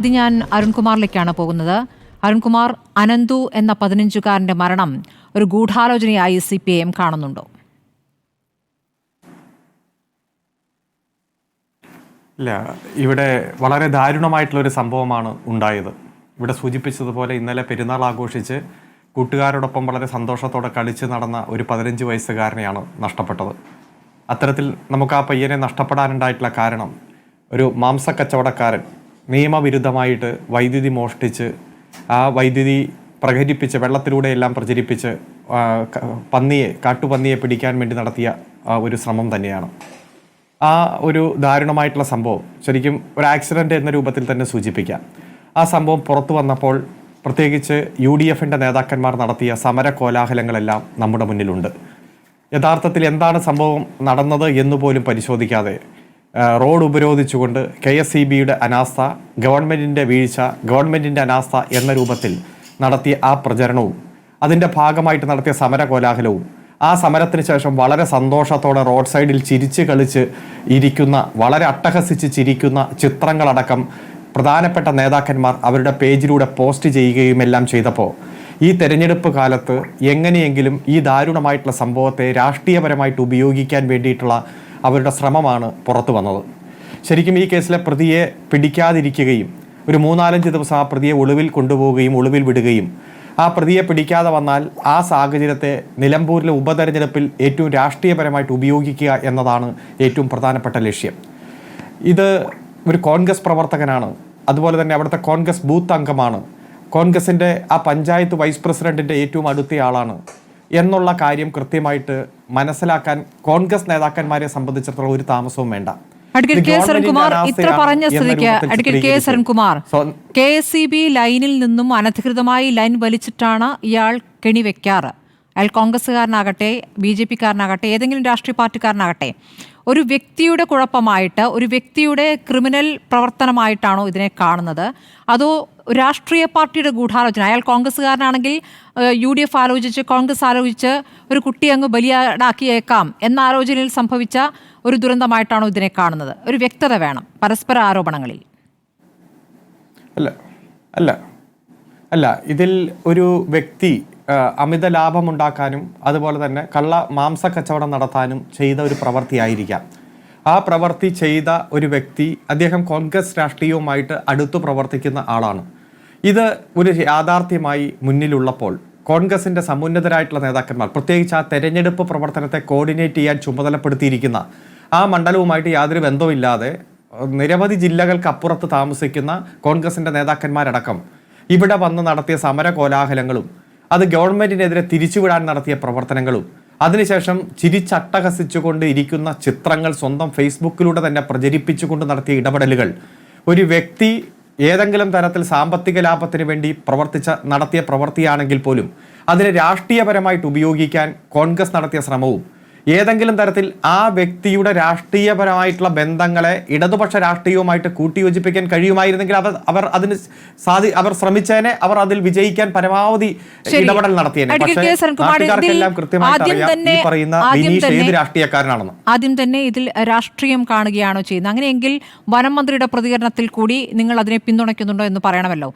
ഇത് ഞാൻ അരുൺകുമാറിലേക്കാണ് പോകുന്നത്. അരുൺകുമാർ, അനന്തു എന്ന 15-കാരന്റെ മരണം ഒരു ഗൂഢാലോചനയായി CPIM കാണുന്നുണ്ടോ? ഇല്ല, ഇവിടെ വളരെ ദാരുണമായിട്ടുള്ളൊരു സംഭവമാണ് ഉണ്ടായത്. ഇവിടെ സൂചിപ്പിച്ചതുപോലെ ഇന്നലെ പെരുന്നാൾ ആഘോഷിച്ച് കൂട്ടുകാരോടൊപ്പം വളരെ സന്തോഷത്തോടെ കളിച്ച് നടന്ന ഒരു 15 വയസ്സുകാരനെയാണ് നഷ്ടപ്പെട്ടത്. അത്തരത്തിൽ നമുക്ക് ആ പയ്യനെ നഷ്ടപ്പെടാനുണ്ടായിട്ടുള്ള കാരണം ഒരു മാംസക്കച്ചവടക്കാരൻ നിയമവിരുദ്ധമായിട്ട് വൈദ്യുതി മോഷ്ടിച്ച് ആ വൈദ്യുതി പ്രചരിപ്പിച്ച് വെള്ളത്തിലൂടെയെല്ലാം പ്രചരിപ്പിച്ച് കാട്ടുപന്നിയെ പിടിക്കാൻ വേണ്ടി നടത്തിയ ഒരു ശ്രമം തന്നെയാണ്. ആ ഒരു ദാരുണമായിട്ടുള്ള സംഭവം ശരിക്കും ഒരു ആക്സിഡൻ്റ് എന്ന രൂപത്തിൽ തന്നെ സൂചിപ്പിക്കാം. ആ സംഭവം പുറത്തു വന്നപ്പോൾ പ്രത്യേകിച്ച് UDF-ൻ്റെ നേതാക്കന്മാർ നടത്തിയ സമര കോലാഹലങ്ങളെല്ലാം നമ്മുടെ മുന്നിലുണ്ട്. യഥാർത്ഥത്തിൽ എന്താണ് സംഭവം നടന്നത് എന്നുപോലും പരിശോധിക്കാതെ റോഡ് ഉപരോധിച്ചുകൊണ്ട് KSEB-യുടെ അനാസ്ഥ, ഗവൺമെൻറ്റിൻ്റെ വീഴ്ച, ഗവൺമെൻറ്റിൻ്റെ അനാസ്ഥ എന്ന രൂപത്തിൽ നടത്തിയ ആ പ്രചരണവും അതിൻ്റെ ഭാഗമായിട്ട് നടത്തിയ സമര കോലാഹലവും ആ സമരത്തിന് ശേഷം വളരെ സന്തോഷത്തോടെ റോഡ് സൈഡിൽ ചിരിച്ച് കളിച്ച് ഇരിക്കുന്ന, വളരെ അട്ടഹസിച്ച് ചിരിക്കുന്ന ചിത്രങ്ങളടക്കം പ്രധാനപ്പെട്ട നേതാക്കന്മാർ അവരുടെ പേജിലൂടെ പോസ്റ്റ് ചെയ്യുകയും എല്ലാം ചെയ്തപ്പോൾ ഈ തെരഞ്ഞെടുപ്പ് കാലത്ത് എങ്ങനെയെങ്കിലും ഈ ദാരുണമായിട്ടുള്ള സംഭവത്തെ രാഷ്ട്രീയപരമായിട്ട് ഉപയോഗിക്കാൻ വേണ്ടിയിട്ടുള്ള അവരുടെ ശ്രമമാണ് പുറത്തു വന്നത്. ശരിക്കും ഈ കേസിലെ പ്രതിയെ പിടിക്കാതിരിക്കുകയും ഒരു 3-4 ദിവസം ആ പ്രതിയെ ഒളിവിൽ കൊണ്ടുപോവുകയും ഒളിവിൽ വിടുകയും ആ പ്രതിയെ പിടിക്കാതെ വന്നാൽ ആ സാഹചര്യത്തെ നിലമ്പൂരിലെ ഉപതെരഞ്ഞെടുപ്പിൽ ഏറ്റവും രാഷ്ട്രീയപരമായിട്ട് ഉപയോഗിക്കുക എന്നതാണ് ഏറ്റവും പ്രധാനപ്പെട്ട ലക്ഷ്യം. ഇത് ഒരു കോൺഗ്രസ് പ്രവർത്തകനാണ്, അതുപോലെ തന്നെ അവിടുത്തെ കോൺഗ്രസ് ബൂത്ത് അംഗമാണ്, കോൺഗ്രസിൻ്റെ ആ പഞ്ചായത്ത് വൈസ് പ്രസിഡന്റിൻ്റെ ഏറ്റവും അടുത്തയാളാണ് എന്നുള്ള കാര്യം കൃത്യമായിട്ട് മനസ്സിലാക്കാൻ കോൺഗ്രസ് നേതാക്കന്മാരെ സംബന്ധിച്ചിടത്തോളം ഒരു താമസവും വേണ്ട. ഇത്ര പറഞ്ഞ സ്ഥിതിക്ക് advocate K S Arunkumar, KSEB ലൈനിൽ നിന്നും അനധികൃതമായി ലൈൻ വലിച്ചിട്ടാണ് ഇയാൾ കെണിവെക്കാറ്. അയാൾ കോൺഗ്രസ്സുകാരനാകട്ടെ, BJP-കാരനാകട്ടെ, ഏതെങ്കിലും രാഷ്ട്രീയ പാർട്ടിക്കാരനാകട്ടെ, ഒരു വ്യക്തിയുടെ കുഴപ്പമായിട്ട്, ഒരു വ്യക്തിയുടെ ക്രിമിനൽ പ്രവർത്തനമായിട്ടാണോ ഇതിനെ കാണുന്നത്? അതോ രാഷ്ട്രീയ പാർട്ടിയുടെ ഗൂഢാലോചന? അയാൾ കോൺഗ്രസ്സുകാരനാണെങ്കിൽ UDF ആലോചിച്ച്, കോൺഗ്രസ് ആലോചിച്ച് ഒരു കുട്ടി അങ്ങ് ബലിയാടാക്കിയേക്കാം എന്ന ആലോചനയിൽ സംഭവിച്ച ഒരു ദുരന്തമായിട്ടാണോ ഇതിനെ കാണുന്നത്? ഒരു വ്യക്തത വേണം പരസ്പര ആരോപണങ്ങളിൽ. അല്ല, ഇതിൽ ഒരു വ്യക്തി അമിത ലാഭമുണ്ടാക്കാനും അതുപോലെ തന്നെ കള്ള മാംസ കച്ചവടം നടത്താനും ചെയ്ത ഒരു പ്രവൃത്തിയായിരിക്കാം. ആ പ്രവൃത്തി ചെയ്ത ഒരു വ്യക്തി, അദ്ദേഹം കോൺഗ്രസ് രാഷ്ട്രീയവുമായിട്ട് അടുത്തു പ്രവർത്തിക്കുന്ന ആളാണ്. ഇത് ഒരു യാഥാർത്ഥ്യമായി മുന്നിലുള്ളപ്പോൾ കോൺഗ്രസിൻ്റെ സമുന്നതരായിട്ടുള്ള നേതാക്കന്മാർ, പ്രത്യേകിച്ച് ആ തെരഞ്ഞെടുപ്പ് പ്രവർത്തനത്തെ കോർഡിനേറ്റ് ചെയ്യാൻ ചുമതലപ്പെടുത്തിയിരിക്കുന്ന ആ മണ്ഡലവുമായിട്ട് യാതൊരു ബന്ധവുമില്ലാതെ നിരവധി ജില്ലകൾക്ക് അപ്പുറത്ത് താമസിക്കുന്ന കോൺഗ്രസിൻ്റെ നേതാക്കന്മാരടക്കം ഇവിടെ വന്ന് നടത്തിയ സമര കോലാഹലങ്ങളും അത് ഗവൺമെൻറ്റിനെതിരെ തിരിച്ചുവിടാൻ നടത്തിയ പ്രവർത്തനങ്ങളും അതിനുശേഷം ചിരിച്ചട്ടഹസിച്ചുകൊണ്ട് ഇരിക്കുന്ന ചിത്രങ്ങൾ സ്വന്തം ഫേസ്ബുക്കിലൂടെ തന്നെ പ്രചരിപ്പിച്ചുകൊണ്ട് നടത്തിയ ഇടപെടലുകൾ, ഒരു വ്യക്തി ഏതെങ്കിലും തരത്തിൽ സാമ്പത്തിക ലാഭത്തിന് വേണ്ടി നടത്തിയ പ്രവൃത്തിയാണെങ്കിൽ പോലും അതിനെ രാഷ്ട്രീയപരമായിട്ട് ഉപയോഗിക്കാൻ കോൺഗ്രസ് നടത്തിയ ശ്രമവും ഏതെങ്കിലും തരത്തിൽ ആ വ്യക്തിയുടെ രാഷ്ട്രീയപരമായിട്ടുള്ള ബന്ധങ്ങളെ ഇടതുപക്ഷ രാഷ്ട്രീയവുമായിട്ട് കൂട്ടിയോജിപ്പിക്കാൻ കഴിയുമായിരുന്നെങ്കിൽ അവർ ശ്രമിച്ചേനെ, അവർ അതിൽ വിജയിക്കാൻ പരമാവധി ഇടപെടൽ നടത്തിയേനെ. പക്ഷേ നാട്ടുകാർക്കെല്ലാം കൃത്യമായിട്ട് അറിയാം ഈ പറയുന്ന വിനീഷ് ഏത് രാഷ്ട്രീയക്കാരനാണെന്ന്. ആദ്യം തന്നെ ഇതിൽ രാഷ്ട്രീയം കാണുകയാണോ ചെയ്യുന്നത്? അങ്ങനെയെങ്കിൽ വനം മന്ത്രിയുടെ പ്രതികരണത്തിൽ കൂടി നിങ്ങൾ അതിനെ പിന്തുണയ്ക്കുന്നുണ്ടോ എന്ന് പറയണമല്ലോ.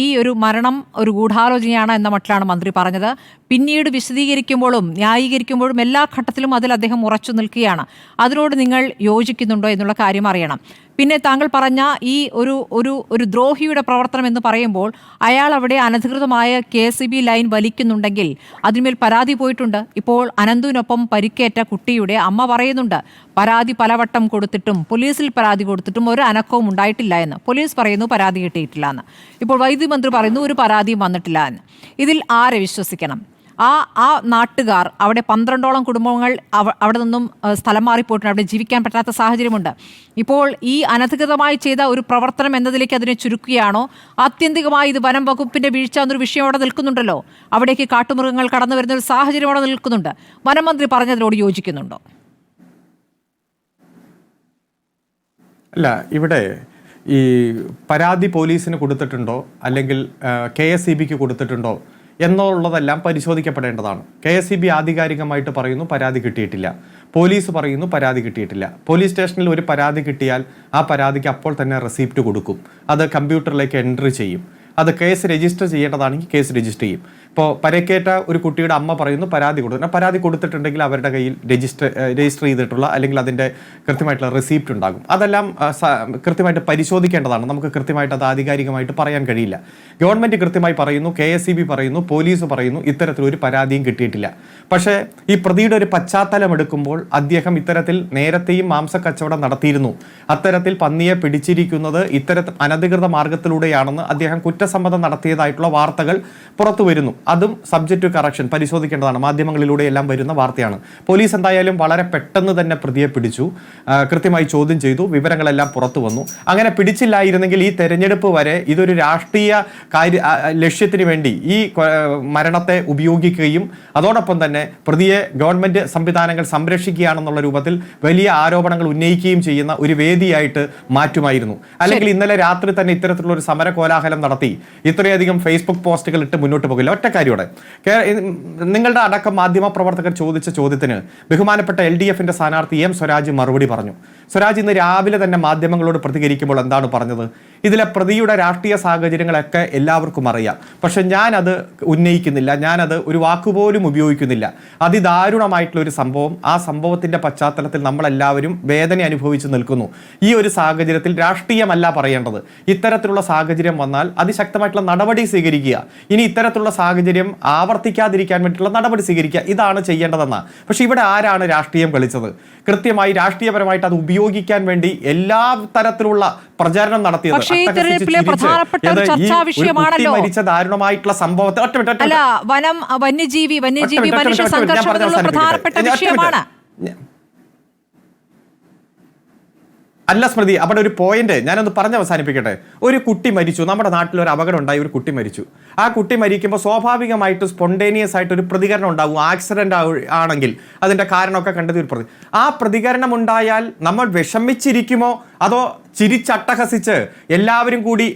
ഈ ഒരു മരണം ഒരു ഗൂഢാലോചനയാണ് എന്ന മട്ടിലാണ് മന്ത്രി പറഞ്ഞത്. പിന്നീട് വിശദീകരിക്കുമ്പോഴും ന്യായീകരിക്കുമ്പോഴും എല്ലാ ഘട്ടത്തിലും അതിൽ അദ്ദേഹം ഉറച്ചു നിൽക്കുകയാണ്. അതിനോട് നിങ്ങൾ യോജിക്കുന്നുണ്ടോ എന്നുള്ള കാര്യം അറിയണം. പിന്നെ താങ്കൾ പറഞ്ഞ ഈ ഒരു ദ്രോഹിയുടെ പ്രവർത്തനം എന്ന് പറയുമ്പോൾ അയാൾ അവിടെ അനധികൃതമായ KSEB ലൈൻ വലിക്കുന്നുണ്ടെങ്കിൽ അതിന്മേൽ പരാതി പോയിട്ടുണ്ട്. ഇപ്പോൾ അനന്തുവിനൊപ്പം പരിക്കേറ്റ കുട്ടിയുടെ അമ്മ പറയുന്നുണ്ട്, പരാതി പലവട്ടം കൊടുത്തിട്ടും, പോലീസിൽ പരാതി കൊടുത്തിട്ടും ഒരു അനക്കവും ഉണ്ടായിട്ടില്ല എന്ന്. പോലീസ് പറയുന്നു പരാതി കിട്ടിയിട്ടില്ല എന്ന്. ഇപ്പോൾ വൈദ്യുതി മന്ത്രി പറയുന്നു ഒരു പരാതിയും വന്നിട്ടില്ല എന്ന്. ഇതിൽ ആരെ വിശ്വസിക്കണം? ആ നാട്ടുകാർ, അവിടെ 12ഓളം കുടുംബങ്ങൾ അവിടെ നിന്നും സ്ഥലം മാറിപ്പോയിട്ടുണ്ട്, അവിടെ ജീവിക്കാൻ പറ്റാത്ത സാഹചര്യമുണ്ട്. ഇപ്പോൾ ഈ അനധികൃതമായി ചെയ്ത ഒരു പ്രവർത്തനം എന്നതിലേക്ക് അതിനെ ചുരുക്കുകയാണോ? ആത്യന്തികമായി ഇത് വനം വകുപ്പിന്റെ വീഴ്ച എന്നൊരു വിഷയം അവിടെ നിൽക്കുന്നുണ്ടല്ലോ. അവിടേക്ക് കാട്ടുമൃഗങ്ങൾ കടന്നു വരുന്ന ഒരു സാഹചര്യം അവിടെ നിൽക്കുന്നുണ്ട്. വനം മന്ത്രി പറഞ്ഞതിനോട് യോജിക്കുന്നുണ്ടോ? അല്ല, ഇവിടെ ഈ പരാതി പോലീസിന് കൊടുത്തിട്ടുണ്ടോ അല്ലെങ്കിൽ KSEB-ക്ക് കൊടുത്തിട്ടുണ്ടോ എന്നുള്ളതെല്ലാം പരിശോധിക്കപ്പെടേണ്ടതാണ്. KSEB ആധികാരികമായിട്ട് പറയുന്നു പരാതി കിട്ടിയിട്ടില്ല. പോലീസ് പറയുന്നു പരാതി കിട്ടിയിട്ടില്ല. പോലീസ് സ്റ്റേഷനിൽ ഒരു പരാതി കിട്ടിയാൽ ആ പരാതിക്ക് അപ്പോൾ തന്നെ റെസിപ്റ്റ് കൊടുക്കും, അത് കമ്പ്യൂട്ടറിലേക്ക് എൻട്രി ചെയ്യും. അത് കേസ് രജിസ്റ്റർ ചെയ്യേണ്ടതാണെങ്കിൽ കേസ് രജിസ്റ്റർ ചെയ്യും. ഇപ്പോൾ പരിക്കേറ്റ ഒരു കുട്ടിയുടെ അമ്മ പറയുന്നു പരാതി കൊടുക്കണം, പരാതി കൊടുത്തിട്ടുണ്ടെങ്കിൽ അവരുടെ കയ്യിൽ രജിസ്റ്റർ ചെയ്തിട്ടുള്ള അല്ലെങ്കിൽ അതിൻ്റെ കൃത്യമായിട്ടുള്ള റെസിപ്റ്റ് ഉണ്ടാകും. അതെല്ലാം കൃത്യമായിട്ട് പരിശോധിക്കേണ്ടതാണ്. നമുക്ക് കൃത്യമായിട്ട് അത് ആധികാരികമായിട്ട് പറയാൻ കഴിയില്ല. ഗവൺമെൻറ് കൃത്യമായി പറയുന്നു, KSEB പറയുന്നു, പോലീസ് പറയുന്നു ഇത്തരത്തിലൊരു പരാതിയും കിട്ടിയിട്ടില്ല. പക്ഷേ ഈ പ്രതിയുടെ ഒരു പശ്ചാത്തലം എടുക്കുമ്പോൾ അദ്ദേഹം ഇത്തരത്തിൽ നേരത്തെയും മാംസക്കച്ചവടം നടത്തിയിരുന്നു. അത്തരത്തിൽ പന്നിയെ പിടിച്ചിരിക്കുന്നത് ഇത്തരത്തിൽ അനധികൃത മാർഗത്തിലൂടെയാണെന്ന് അദ്ദേഹം കുറ്റസമ്മതം നടത്തിയതായിട്ടുള്ള വാർത്തകൾ പുറത്തു വരുന്നു. അതും സബ്ജക്റ്റ് ടു കറക്ഷൻ, പരിശോധിക്കേണ്ടതാണ്. മാധ്യമങ്ങളിലൂടെ എല്ലാം വരുന്ന വാർത്തയാണ്. പോലീസ് എന്തായാലും വളരെ പെട്ടെന്ന് തന്നെ പ്രതിയെ പിടിച്ചു, കൃത്യമായി ചോദ്യം ചെയ്തു, വിവരങ്ങളെല്ലാം പുറത്തു വന്നു. അങ്ങനെ പിടിച്ചില്ലായിരുന്നെങ്കിൽ ഈ തെരഞ്ഞെടുപ്പ് വരെ ഇതൊരു രാഷ്ട്രീയ ലക്ഷ്യത്തിന് വേണ്ടി ഈ മരണത്തെ ഉപയോഗിക്കുകയും അതോടൊപ്പം തന്നെ പ്രതിയെ ഗവൺമെന്റ് സംവിധാനങ്ങൾ സംരക്ഷിക്കുകയാണെന്നുള്ള രൂപത്തിൽ വലിയ ആരോപണങ്ങൾ ഉന്നയിക്കുകയും ചെയ്യുന്ന ഒരു വേദിയായിട്ട് മാറ്റുമായിരുന്നു. അല്ലെങ്കിൽ ഇന്നലെ രാത്രി തന്നെ ഇത്തരത്തിലുള്ള ഒരു സമര കോലാഹലം നടത്തി ഇത്രയധികം ഫേസ്ബുക്ക് പോസ്റ്റുകൾ ഇട്ട് മുന്നോട്ട് പോകില്ല. ഒറ്റ കാര്യോടെ നിങ്ങളുടെ അടക്കം മാധ്യമ പ്രവർത്തകർ ചോദിച്ച ചോദ്യത്തിന് ബഹുമാനപ്പെട്ട LDFന്റെ സ്ഥാനാർത്ഥി M സ്വരാജ് മറുപടി പറഞ്ഞു. സ്വരാജ് ഇന്ന് രാവിലെ തന്നെ മാധ്യമങ്ങളോട് പ്രതികരിക്കുമ്പോൾ എന്താണ് പറഞ്ഞത്? ഇതിലെ പ്രതിയുടെ രാഷ്ട്രീയ സാഹചര്യങ്ങളൊക്കെ എല്ലാവർക്കും അറിയാം, പക്ഷെ ഞാനത് ഉന്നയിക്കുന്നില്ല, ഞാനത് ഒരു വാക്കുപോലും ഉപയോഗിക്കുന്നില്ല. അതിദാരുണമായിട്ടുള്ള ഒരു സംഭവം, ആ സംഭവത്തിന്റെ പശ്ചാത്തലത്തിൽ നമ്മളെല്ലാവരും വേദന അനുഭവിച്ച് നിൽക്കുന്നു. ഈ ഒരു സാഹചര്യത്തിൽ രാഷ്ട്രീയമല്ല പറയേണ്ടത്. ഇത്തരത്തിലുള്ള സാഹചര്യം വന്നാൽ അതിശക്തമായിട്ടുള്ള നടപടി സ്വീകരിക്കുക. ഇനി ഇത്തരത്തിലുള്ള സാഹചര്യം ആവർത്തിക്കാതിരിക്കാൻ വേണ്ടിയിട്ടുള്ള നടപടി സ്വീകരിക്കുക, ഇതാണ് ചെയ്യേണ്ടതെന്നാണ്. പക്ഷെ ഇവിടെ ആരാണ് രാഷ്ട്രീയം കളിച്ചത്? കൃത്യമായി രാഷ്ട്രീയപരമായിട്ട് അത് ഉപയോഗിക്കാൻ വേണ്ടി എല്ലാ തരത്തിലുള്ള പ്രചാരണം നടത്തിയത് മരിച്ച ദാരുണമായിട്ടുള്ള സംഭവത്തെ വനം വന്യജീവി മനുഷ്യ സംഘർഷം പ്രധാനപ്പെട്ട വിഷയമാണ്. അല്ല സ്മൃതി, അവിടെ ഒരു പോയിന്റ് ഞാനൊന്ന് പറഞ്ഞ് അവസാനിപ്പിക്കട്ടെ. ഒരു കുട്ടി മരിച്ചു, നമ്മുടെ നാട്ടിൽ ഒരു അപകടം ഉണ്ടായി, ഒരു കുട്ടി മരിച്ചു. ആ കുട്ടി മരിക്കുമ്പോൾ സ്വാഭാവികമായിട്ട് സ്പോണ്ടേനിയസ് ആയിട്ട് ഒരു പ്രതികരണം ഉണ്ടാകും. ആക്സിഡന്റ് ആണെങ്കിൽ അതിന്റെ കാരണമൊക്കെ കണ്ടെത്തി ഒരു ആ പ്രതികരണം ഉണ്ടായാൽ നമ്മൾ വിഷമിച്ചിരിക്കുമോ അതോ ചിരിച്ചട്ടഹസിച്ച് എല്ലാവരും കൂടി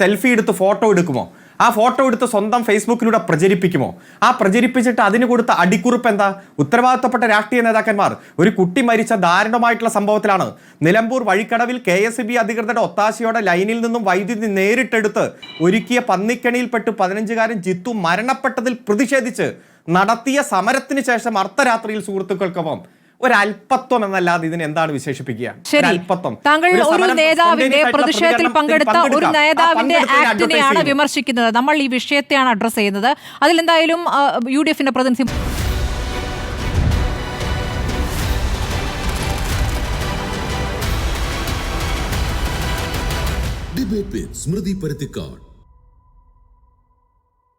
സെൽഫി എടുത്ത് ഫോട്ടോ എടുക്കുമോ? ആ ഫോട്ടോ എടുത്ത് സ്വന്തം ഫേസ്ബുക്കിലൂടെ പ്രചരിപ്പിക്കുമോ? ആ പ്രചരിപ്പിച്ചിട്ട് അതിന് കൊടുത്ത അടിക്കുറിപ്പ് എന്താ? ഉത്തരവാദിത്തപ്പെട്ട രാഷ്ട്രീയ നേതാക്കന്മാർ ഒരു കുട്ടി മരിച്ച ദാരുണമായിട്ടുള്ള സംഭവത്തിലാണ് നിലമ്പൂർ വഴിക്കടവിൽ KSEB അധികൃതരുടെ ഒത്താശയോടെ ലൈനിൽ നിന്നും വൈദ്യുതി നേരിട്ടെടുത്ത് ഒരുക്കിയ പന്നിക്കണിയിൽപ്പെട്ട് 15-കാരൻ ജിത്തു മരണപ്പെട്ടതിൽ പ്രതിഷേധിച്ച് നടത്തിയ സമരത്തിന് ശേഷം അർദ്ധരാത്രിയിൽ സുഹൃത്തുക്കൾക്കൊപ്പം ഒരൽപ്പത്വം എന്നല്ലാതെ ഇതിന് എന്താണ് വിശേഷിപ്പിക്കുക? താങ്കൾ ഒരു നേതാവിന്റെ പ്രതിഷേധത്തിൽ പങ്കെടുത്ത ഒരു നേതാവിന്റെ ആക്ടിനെയാണ് വിമർശിക്കുന്നത്. നമ്മൾ ഈ വിഷയത്തെയാണ് അഡ്രസ് ചെയ്യുന്നത്. അതിലെന്തായാലും UDFന്റെ പ്രതിനിധി ഡിബേറ്റ് വിത്ത് സ്മൃതി പരുത്തിക്കാട്.